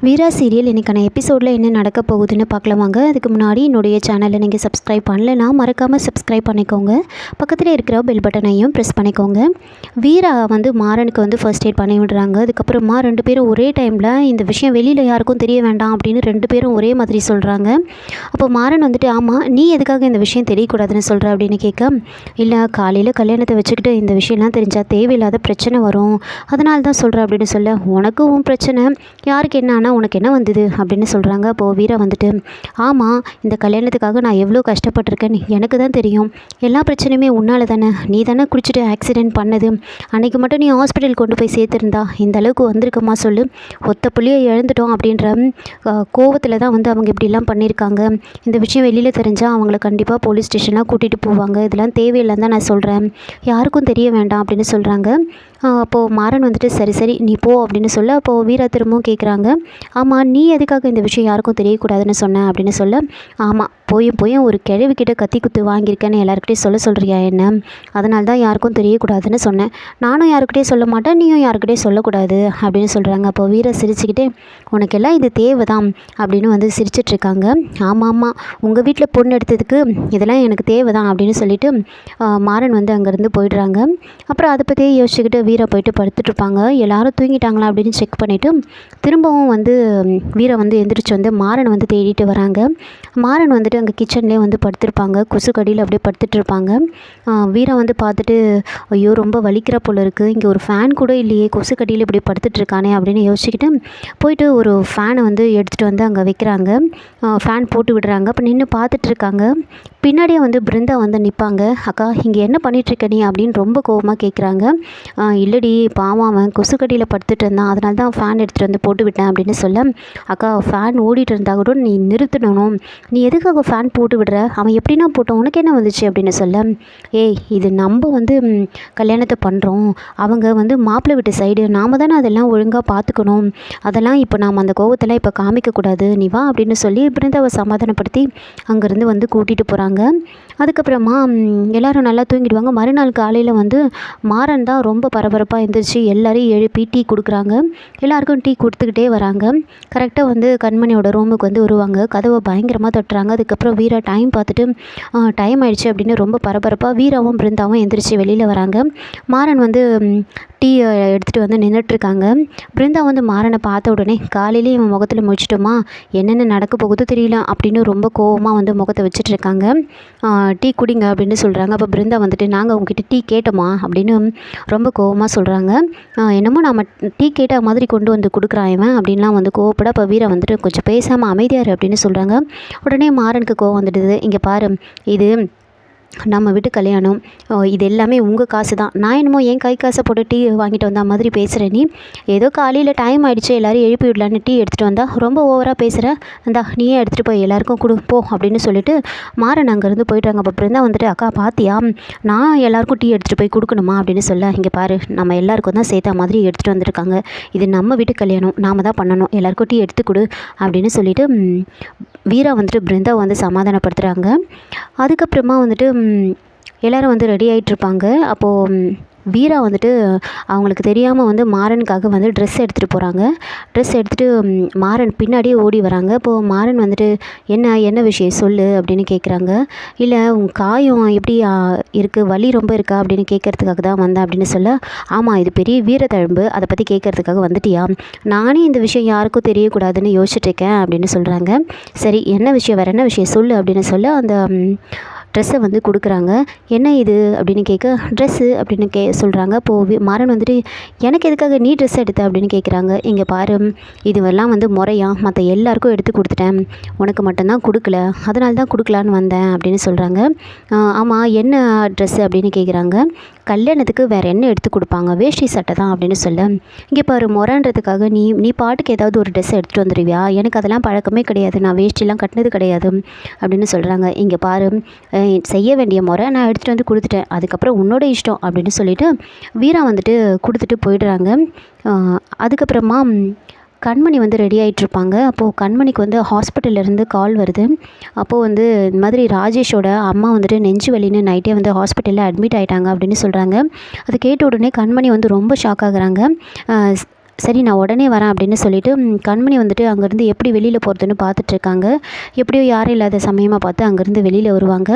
வீரா serial இன்றைக்கான எபிசோடில் என்ன நடக்க போகுதுன்னு பார்க்கலாமாங்க. அதுக்கு முன்னாடி என்னுடைய சேனலை நீங்கள் சப்ஸ்கிரைப் பண்ணலைன்னா மறக்காமல் சப்ஸ்கிரைப் பண்ணிக்கோங்க. பக்கத்தில் இருக்கிற பெல் பட்டனையும் ப்ரெஸ் பண்ணிக்கோங்க. வீரா மாறனுக்கு ஃபர்ஸ்ட் எய்ட் பண்ணி விடுறாங்க. அதுக்கப்புறமா 2 பேரும் ஒரே டைமில் இந்த விஷயம் வெளியில் யாருக்கும் தெரிய வேண்டாம் அப்படின்னு 2 பேரும் ஒரே மாதிரி சொல்கிறாங்க. அப்போ மாறன் ஆமாம் நீ எதுக்காக இந்த விஷயம் தெரியக்கூடாதுன்னு சொல்கிற அப்படின்னு கேட்க, இல்லை காலையில் கல்யாணத்தை வச்சுக்கிட்டு இந்த விஷயம்லாம் தெரிஞ்சால் தேவையில்லாத பிரச்சனை வரும், அதனால தான் சொல்கிறேன் அப்படின்னு சொல்ல, உனக்கு உன் பிரச்சனை யாருக்கு என்ன ஆனால் உனக்கு என்ன வந்தது அப்படின்னு சொல்கிறாங்க. அப்போது வீரா ஆமாம் இந்த கல்யாணத்துக்காக நான் எவ்வளோ கஷ்டப்பட்டிருக்கேன்னு எனக்கு தான் தெரியும், எல்லா பிரச்சனையுமே உன்னால் தானே, நீ தானே குடிச்சிட்டு ஆக்சிடெண்ட் பண்ணது, அன்றைக்கி மட்டும் நீ ஹாஸ்பிட்டல் கொண்டு போய் சேர்த்துருந்தா இந்த அளவுக்கு வந்திருக்கமா சொல்லு, ஒத்த புள்ளியை இழந்துட்டோம் அப்படின்ற கோவத்தில் தான் அவங்க இப்படிலாம் பண்ணியிருக்காங்க, இந்த விஷயம் வெளியில் தெரிஞ்சால் அவங்கள கண்டிப்பாக போலீஸ் ஸ்டேஷனாக கூட்டிகிட்டு போவாங்க, இதெல்லாம் தேவையில்லைன்னு தான் நான் சொல்கிறேன், யாருக்கும் தெரிய வேண்டாம் அப்படின்னு சொல்கிறாங்க. அப்போது மாறன் சரி சரி நீ போ அப்படின்னு சொல்ல, அப்போது வீரா திரும்பவும் கேட்குறாங்க, ஆமாம் நீ எதுக்காக இந்த விஷயம் யாருக்கும் தெரியக்கூடாதுன்னு சொன்னேன் அப்படின்னு சொல்ல, ஆமாம் போயும் ஒரு கிழவிக்கிட்ட கத்தி குத்து வாங்கியிருக்கேன்னு எல்லாருக்கிட்டையும் சொல்கிறியா என்ன, அதனால தான் யாருக்கும் தெரியக்கூடாதுன்னு சொன்னேன், நானும் யாருக்கிட்டையும் சொல்ல மாட்டேன், நீயும் யாருக்கிட்டையும் சொல்லக்கூடாது அப்படின்னு சொல்கிறாங்க. அப்போ வீரா சிரிச்சுக்கிட்டே, உனக்கெல்லாம் இது தேவை தான் அப்படின்னு சிரிச்சிட்ருக்காங்க. ஆமாம் உங்கள் வீட்டில் பொண்ணு எடுத்ததுக்கு இதெல்லாம் எனக்கு தேவை தான் அப்படின்னு சொல்லிட்டு மாறன் அங்கேருந்து போயிடுறாங்க. அப்புறம் அதை பற்றியே யோசிச்சுக்கிட்டு வீரா போயிட்டு படுத்துட்ருப்பாங்க. எல்லாரும் தூங்கிட்டாங்களா அப்படின்னு செக் பண்ணிவிட்டு திரும்பவும் வீரா எந்திரிச்சு மாறனை தேடிட்டு வராங்க. மாறன் அங்கே கிச்சன்லேயே படுத்திருப்பாங்க, கொசு கடியில் அப்படியே படுத்துட்ருப்பாங்க. வீரா பார்த்துட்டு, ஐயோ ரொம்ப வலிக்கிற போல இருக்குது, இங்கே ஒரு ஃபேன் கூட இல்லையே, கொசு கடியில் இப்படி படுத்துட்ருக்கானே அப்படின்னு யோசிச்சுக்கிட்டு போயிட்டு ஒரு ஃபேனை எடுத்துகிட்டு அங்கே வைக்கிறாங்க. ஃபேன் போட்டு விடுறாங்க. அப்போ நின்று பார்த்துட்ருக்காங்க. பின்னாடியே பிருந்தா நிற்பாங்க. அக்கா இங்கே என்ன பண்ணிகிட்ருக்க நீ அப்படின்னு ரொம்ப கோவமாக கேட்குறாங்க. இல்லடி பாவம் அவன் கொசு கடியில் படுத்துட்டு இருந்தான், அதனால தான் ஃபேன் எடுத்துகிட்டு போட்டு விட்டேன் அப்படின்னு சொல்ல, அக்கா ஃபேன் ஓடிட்டு இருந்தால் கூட நீ நிறுத்தணும், நீ எதுக்காக ஃபேன் போட்டு விடுற, அவன் எப்படின்னா போட்டோம் உனக்கு என்ன வந்துச்சு அப்படின்னு சொல்ல, ஏய் இது நம்ம கல்யாணத்தை பண்ணுறோம், அவங்க மாப்பிள்ளை வீட்டு சைடு, நாம் தானே அதெல்லாம் ஒழுங்காக பார்த்துக்கணும், அதெல்லாம் இப்போ நாம் அந்த கோவத்தெல்லாம் இப்போ காமிக்கக்கூடாது, நீ வா அப்படின்னு சொல்லி பிருந்தாவை சமாதானப்படுத்தி அங்கேருந்து கூட்டிகிட்டு போகிறாங்க. அதுக்கப்புறமா எல்லோரும் நல்லா தூங்கிடுவாங்க. மறுநாள் காலையில் மாறன் தான் ரொம்ப பரபரப்பாக எழுந்திரிச்சு எல்லாரையும் எழுப்பி டீ கொடுக்குறாங்க. எல்லாருக்கும் டீ கொடுத்துக்கிட்டே வராங்க. கரெக்டாக கண்மணியோட ரூமுக்கு வருவாங்க. கதவை பயங்கரமாக தட்டுறாங்க. அதுக்கப்புறம் வீரா டைம் பார்த்துட்டு டைம் ஆயிடுச்சு அப்படின்னு ரொம்ப பரபரப்பாக வீராவும் பிருந்தாவும் எழுந்திரிச்சு வெளியில் வராங்க. மாறன் டீ எடுத்துகிட்டு நின்றுட்டுருக்காங்க. பிருந்தா மாறனை பார்த்த உடனே, காலையிலேயே இவன் முகத்தில் முடிச்சிட்டோமா, என்னென்ன நடக்க போகுதோ தெரியல அப்படின்னு ரொம்ப கோவமாக முகத்தை வச்சுட்ருக்காங்க. டீ குடிங்க அப்படின்னு சொல்கிறாங்க. அப்போ பிருந்தா நாங்கள் உங்ககிட்ட டீ கேட்டோமா அப்படின்னு ரொம்ப கோவமாக சொல்கிறாங்க. என்னமோ நம்ம டீ கேட்ட மாதிரி கொண்டு கொடுக்குறான் இவன் அப்படின்லாம் கோவப்பட, அப்போ வீரா கொஞ்சம் பேசாமல் அமைதியார் அப்படின்னு சொல்கிறாங்க. உடனே மாறனுக்கு கோவம் வந்துடுது. இங்கே பாரு, இது நம்ம வீட்டு கல்யாணம், இது எல்லாமே உங்கள் காசு தான், நான் என்னமோ என் கை காசை போட்டு டீ வாங்கிட்டு வந்த மாதிரி பேசுகிறேன், நீ ஏதோ காலையில் டைம் ஆகிடுச்சு எல்லோரும் எழுப்பி விடலான்னு டீ எடுத்துகிட்டு வந்தால் ரொம்ப ஓவராக பேசுகிற, அந்தா நீயே எடுத்துகிட்டு போய் எல்லாேருக்கும் கொடு போ அப்படின்னு சொல்லிட்டு மாறன் அங்கேருந்து போயிட்டாங்க. அப்போ பிருந்தா அக்கா பாத்தியா, நான் எல்லாேருக்கும் டீ எடுத்துகிட்டு போய் கொடுக்கணுமா அப்படின்னு சொல்ல, இங்கே பாரு நம்ம எல்லாேருக்கும் தான் சேர்த்த மாதிரி எடுத்துகிட்டு வந்திருக்காங்க, இது நம்ம வீட்டு கல்யாணம், நாம் தான் பண்ணணும், எல்லாேருக்கும் டீ எடுத்து கொடு அப்படின்னு சொல்லிட்டு வீரா பிருந்தாவை சமாதானப்படுத்துகிறாங்க. அதுக்கப்புறமா எல்லோரும் ரெடி ஆகிட்ருப்பாங்க. அப்போது வீரா அவங்களுக்கு தெரியாமல் மாறனுக்காக ட்ரெஸ் எடுத்துகிட்டு போகிறாங்க. ட்ரெஸ் எடுத்துகிட்டு மாறன் பின்னாடியே ஓடி வராங்க. அப்போது மாறன் என்ன விஷயம் சொல்லு அப்படின்னு கேட்குறாங்க. இல்லை உன் காயம் எப்படி இருக்குது, வலி ரொம்ப இருக்கா அப்படின்னு கேட்குறதுக்காக தான் வந்தேன் அப்படின்னு சொல்ல, ஆமாம் இது பெரிய வீரத்தழும்பு, அதை பற்றி கேட்குறதுக்காக வந்துட்டியா, நானே இந்த விஷயம் யாருக்கும் தெரியக்கூடாதுன்னு யோசிச்சுட்ருக்கேன் அப்படின்னு சொல்கிறாங்க. சரி என்ன விஷயம், வேறு என்ன விஷயம் சொல்லு அப்படின்னு சொல்ல, அந்த ட்ரெஸ்ஸை கொடுக்குறாங்க. என்ன இது அப்படின்னு கேட்க, ட்ரெஸ்ஸு அப்படின்னு சொல்கிறாங்க. அப்போது மாறன் எனக்கு எதுக்காக நீ ட்ரெஸ் எடுத்த அப்படின்னு கேட்குறாங்க. இங்கே பாரு, இதுவெல்லாம் முறையா மற்ற எல்லாருக்கும் எடுத்து கொடுத்துட்டேன், உனக்கு மட்டும்தான் கொடுக்கல, அதனால தான் கொடுக்கலான்னு வந்தேன் அப்படின்னு சொல்கிறாங்க. ஆமாம் என்ன ட்ரெஸ்ஸு அப்படின்னு கேட்குறாங்க. கல்யாணத்துக்கு வேறு என்ன எடுத்து கொடுப்பாங்க, வேஷ்டி சட்டை தான் அப்படின்னு சொல்ல, இங்கே பாரு முறைன்றதுக்காக நீ பாட்டுக்கு ஏதாவது ஒரு ட்ரெஸ் எடுத்துகிட்டு வந்துடுவியா, எனக்கு அதெல்லாம் பழக்கமே கிடையாது, நான் வேஷ்டிலாம் கட்டினது கிடையாது அப்படின்னு சொல்கிறாங்க. இங்கே பாரு செய்ய வேண்டிய முறை நான் எடுத்துகிட்டு கொடுத்துட்டேன், அதுக்கப்புறம் உன்னோட இஷ்டம் அப்படின்னு சொல்லிட்டு வீரா கொடுத்துட்டு போயிடுறாங்க. அதுக்கப்புறமா கண்மணி ரெடி ஆகிட்ருப்பாங்க. அப்போது கண்மணிக்கு ஹாஸ்பிட்டல்லேருந்து கால் வருது. அப்போது இந்த மாதிரி ராஜேஷோட அம்மா நெஞ்சு வலின்னு நைட்டே ஹாஸ்பிட்டலில் அட்மிட் ஆகிட்டாங்க அப்படின்னு சொல்கிறாங்க. அது கேட்ட உடனே கண்மணி ரொம்ப ஷாக் ஆகுறாங்க. சரி நான் உடனே வரேன் அப்படின்னு சொல்லிட்டு கண்மணி வந்துட்டு அங்கேருந்து எப்படி வெளியில் போகிறதுன்னு பார்த்துட்ருக்காங்க. எப்படியோ யாரும் இல்லாத சமயமாக பார்த்து அங்கேருந்து வெளியில் வருவாங்க.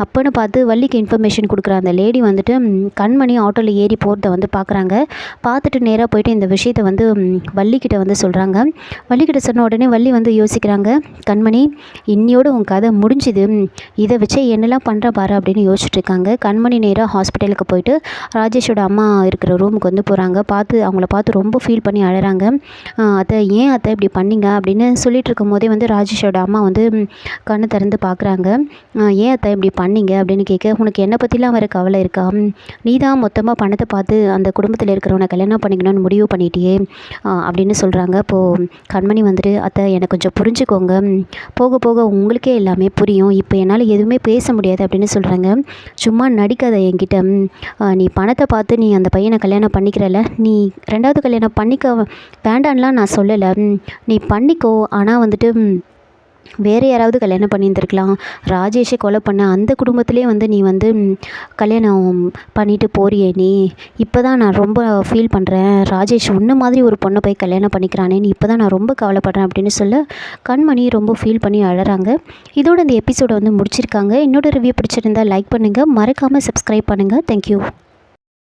அப்போன்னு பார்த்து வள்ளிக்கு இன்ஃபர்மேஷன் கொடுக்குற அந்த லேடி வந்துட்டு கண்மணி ஆட்டோவில் ஏறி போகிறத வந்து பார்க்குறாங்க. பார்த்துட்டு நேராக போயிட்டு இந்த விஷயத்தை வந்து வள்ளிக்கிட்ட வந்து சொல்கிறாங்க. வள்ளிக்கிட்ட சொன்ன உடனே வள்ளி வந்து யோசிக்கிறாங்க. கண்மணி, இன்னியோட உன் கதை முடிஞ்சுது, இதை வச்சு என்னெல்லாம் பண்ணுற பாரு அப்படின்னு யோசிச்சுட்ருக்காங்க. கண்மணி நேராக ஹாஸ்பிட்டலுக்கு போயிட்டு ராஜேஷோட அம்மா இருக்கிற ரூமுக்கு வந்து போகிறாங்க. அவங்கள பார்த்து ரொம்ப ஃபீல் பண்ணி அழறாங்க. அத்தை, ஏன் அத்தை இப்படி பண்ணீங்க அப்படின்னு சொல்லிட்டு இருக்கும் போதே வந்து ராஜேஷோட அம்மா வந்து கண்ணை திறந்து பார்க்குறாங்க. ஏன் அத்தை இப்படி பண்ணீங்க அப்படின்னு கேட்க, உனக்கு என்னை பற்றிலாம் வேறு கவலை இருக்கா? நீ தான் மொத்தமாக பணத்தை பார்த்து அந்த குடும்பத்தில் இருக்கிறவனை கல்யாணம் பண்ணிக்கணும்னு முடிவு பண்ணிட்டியே அப்படின்னு சொல்கிறாங்க. அப்போது கண்மணி வந்துட்டு, அத்தை எனக்கு கொஞ்சம் புரிஞ்சுக்கோங்க, போக போக உங்களுக்கே எல்லாமே புரியும், இப்போ என்னால் எதுவுமே பேச முடியாது அப்படின்னு சொல்கிறாங்க. சும்மா நடிக்காத என்கிட்ட, நீ பணத்தை பார்த்து நீ அந்த பையனை கல்யாணம் பண்ணிக்கிறல, நீ 2வது கல்யாணம் பண்ணிக்க வேண்டான்லாம் நான் சொல்லலை, நீ பண்ணிக்கோ. ஆனால் வந்துட்டு வேறு யாராவது கல்யாணம் பண்ணியிருந்துருக்கலாம். ராஜேஷை கொலை பண்ண அந்த குடும்பத்திலே வந்து நீ வந்து கல்யாணம் பண்ணிட்டு போறியே நீ. இப்போ தான் நான் ரொம்ப ஃபீல் பண்ணுறேன், ராஜேஷ் உன்ன மாதிரி ஒரு பொண்ணை போய் கல்யாணம் பண்ணிக்கிறானே, நீ இப்போ தான் நான் ரொம்ப கவலைப்படுறேன் அப்படின்னு சொல்ல கண்மணி ரொம்ப ஃபீல் பண்ணி அழறாங்க. இதோட இந்த எபிசோடை வந்து முடிச்சிருக்காங்க. என்னோட ரிவ்யூ பிடிச்சிருந்தால் லைக் பண்ணுங்கள், மறக்காமல் சப்ஸ்கிரைப் பண்ணுங்கள். தேங்க்யூ.